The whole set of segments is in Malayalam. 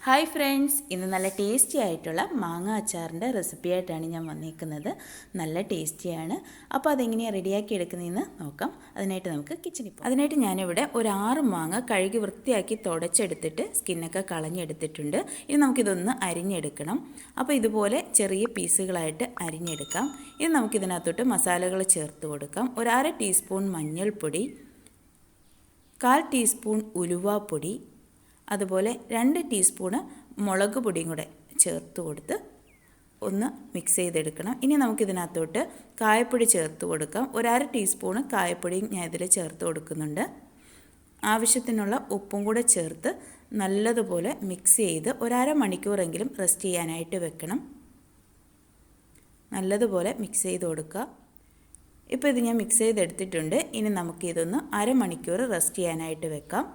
ഹായ് ഫ്രണ്ട്സ്, ഇന്ന് നല്ല ടേസ്റ്റി ആയിട്ടുള്ള മാങ്ങ അച്ചാറിൻ്റെ റെസിപ്പി ആയിട്ടാണ് ഞാൻ വന്നിരിക്കുന്നത്. നല്ല ടേസ്റ്റിയാണ്. അപ്പോൾ അതെങ്ങനെയാണ് റെഡിയാക്കി എടുക്കുന്നതെന്ന് നോക്കാം. അതിനായിട്ട് നമുക്ക് കിച്ചണിൽ പോകാം. അതിനായിട്ട് ഞാനിവിടെ ഒരു 6 മാങ്ങ കഴുകി വൃത്തിയാക്കി തുടച്ചെടുത്തിട്ട് സ്കിന്നൊക്കെ കളഞ്ഞെടുത്തിട്ടുണ്ട്. ഇനി നമുക്കിതൊന്ന് അരിഞ്ഞെടുക്കണം. അപ്പോൾ ഇതുപോലെ ചെറിയ പീസുകളായിട്ട് അരിഞ്ഞെടുക്കാം. ഇനി നമുക്കിതിനകത്തോട്ട് മസാലകൾ ചേർത്ത് കൊടുക്കാം. ഒരു 1/2 ടീസ്പൂൺ മഞ്ഞൾപ്പൊടി, 1/4 ടീസ്പൂൺ ഉലുവാപ്പൊടി, അതുപോലെ 2 ടീസ്പൂണ് മുളക് പൊടിയും കൂടെ ചേർത്ത് കൊടുത്ത് ഒന്ന് മിക്സ് ചെയ്തെടുക്കണം. ഇനി നമുക്കിതിനകത്തോട്ട് കായപ്പൊടി ചേർത്ത് കൊടുക്കാം. ഒരു 1/2 ടീസ്പൂണ് കായപ്പൊടിയും ഞാൻ ഇതിൽ ചേർത്ത് കൊടുക്കുന്നുണ്ട്. ആവശ്യത്തിനുള്ള ഉപ്പും കൂടെ ചേർത്ത് നല്ലതുപോലെ മിക്സ് ചെയ്ത് ഒരു 1/2 മണിക്കൂറെങ്കിലും റെസ്റ്റ് ചെയ്യാനായിട്ട് വെക്കണം. നല്ലതുപോലെ മിക്സ് ചെയ്ത് കൊടുക്കുക. ഇപ്പോൾ ഇത് ഞാൻ മിക്സ് ചെയ്തെടുത്തിട്ടുണ്ട്. ഇനി നമുക്കിതൊന്ന് 1/2 മണിക്കൂർ റെസ്റ്റ് ചെയ്യാനായിട്ട് വെക്കാം.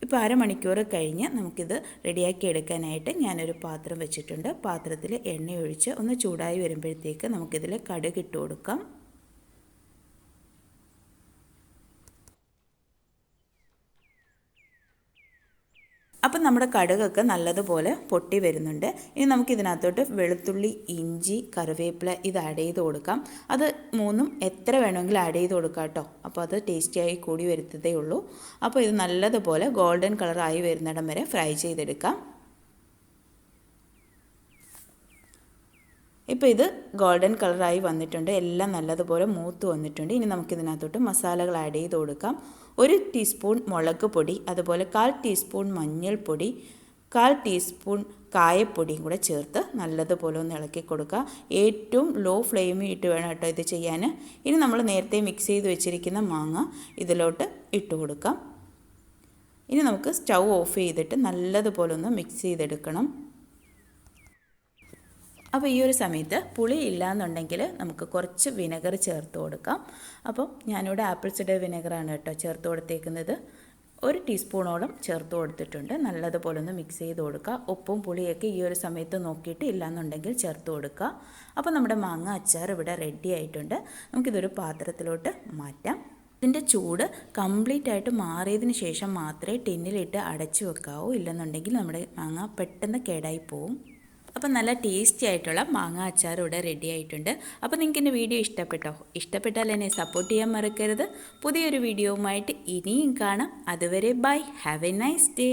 ഇപ്പോൾ 1/2 മണിക്കൂർ കഴിഞ്ഞ് നമുക്കിത് റെഡിയാക്കി എടുക്കാനായിട്ട് ഞാനൊരു പാത്രം വെച്ചിട്ടുണ്ട്. പാത്രത്തിൽ എണ്ണ ഒഴിച്ച് ഒന്ന് ചൂടായി വരുമ്പോഴത്തേക്ക് നമുക്കിതിൽ കടുക് ഇട്ട് കൊടുക്കാം. അപ്പം നമ്മുടെ കടുകൊക്കെ നല്ലതുപോലെ പൊട്ടി വരുന്നുണ്ട്. ഇനി നമുക്കിതിനകത്തോട്ട് വെളുത്തുള്ളി, ഇഞ്ചി, കറിവേപ്പില ഇത് ആഡ് ചെയ്ത് കൊടുക്കാം. അത് മൂന്നും എത്ര വേണമെങ്കിലും ആഡ് ചെയ്ത് കൊടുക്കാം കേട്ടോ. അപ്പോൾ അത് ടേസ്റ്റിയായി കൂടി വരുത്തതേ ഉള്ളൂ. അപ്പോൾ ഇത് നല്ലതുപോലെ ഗോൾഡൻ കളറായി വരുന്നിടം വരെ ഫ്രൈ ചെയ്തെടുക്കാം. ഇപ്പോൾ ഇത് ഗോൾഡൻ കളറായി വന്നിട്ടുണ്ട്. എല്ലാം നല്ലതുപോലെ മൂത്ത് വന്നിട്ടുണ്ട്. ഇനി നമുക്കിതിനകത്തോട്ട് മസാലകൾ ആഡ് ചെയ്ത് കൊടുക്കാം. 1 ടീസ്പൂൺ മുളക് പൊടി, അതുപോലെ 1/4 ടീസ്പൂൺ മഞ്ഞൾപ്പൊടി, 1/4 ടീസ്പൂൺ കായപ്പൊടിയും കൂടെ ചേർത്ത് നല്ലതുപോലെ ഒന്ന് ഇളക്കി കൊടുക്കുക. ഏറ്റവും ലോ ഫ്ലെയിമിൽ ഇട്ട് വേണം കേട്ടോ ഇത് ചെയ്യാൻ. ഇനി നമ്മൾ നേരത്തെ മിക്സ് ചെയ്ത് വെച്ചിരിക്കുന്ന മാങ്ങ ഇതിലോട്ട് ഇട്ട് കൊടുക്കാം. ഇനി നമുക്ക് സ്റ്റൗ ഓഫ് ചെയ്തിട്ട് നല്ലതുപോലെ ഒന്ന് മിക്സ് ചെയ്തെടുക്കണം. അപ്പോൾ ഈ ഒരു സമയത്ത് പുളി ഇല്ലയെന്നുണ്ടെങ്കിൽ നമുക്ക് കുറച്ച് വിനെഗർ ചേർത്ത് കൊടുക്കാം. അപ്പം ഞാനിവിടെ ആപ്പിൾ സിഡർ വിനെഗറാണ് കേട്ടോ ചേർത്ത് കൊടുത്തേക്കുന്നത്. 1 ടീസ്പൂണോളം ചേർത്ത് കൊടുത്തിട്ടുണ്ട്. നല്ലതുപോലെ ഒന്ന് മിക്സ് ചെയ്ത് കൊടുക്കുക. ഉപ്പും പുളിയൊക്കെ ഈ ഒരു സമയത്ത് നോക്കിയിട്ട് ഇല്ലയെന്നുണ്ടെങ്കിൽ ചേർത്ത് കൊടുക്കുക. അപ്പോൾ നമ്മുടെ മാങ്ങ അച്ചാർ ഇവിടെ റെഡി ആയിട്ടുണ്ട്. നമുക്കിതൊരു പാത്രത്തിലോട്ട് മാറ്റാം. ഇതിൻ്റെ ചൂട് കംപ്ലീറ്റ് ആയിട്ട് മാറിയതിന് ശേഷം മാത്രമേ ടിന്നിലിട്ട് അടച്ചു വെക്കാവൂ. ഇല്ലെന്നുണ്ടെങ്കിൽ നമ്മുടെ മാങ്ങ പെട്ടെന്ന് കേടായി പോവും. അപ്പോൾ നല്ല ടേസ്റ്റി ആയിട്ടുള്ള മാങ്ങ അച്ചാർ ഇവിടെ റെഡി ആയിട്ടുണ്ട്. അപ്പോൾ നിങ്ങൾക്ക് എൻ്റെ വീഡിയോ ഇഷ്ടപ്പെട്ടോ? ഇഷ്ടപ്പെട്ടാൽ എന്നെ സപ്പോർട്ട് ചെയ്യാൻ മറക്കരുത്. പുതിയൊരു വീഡിയോവുമായിട്ട് ഇനിയും കാണാം. അതുവരെ bye. Have a nice day.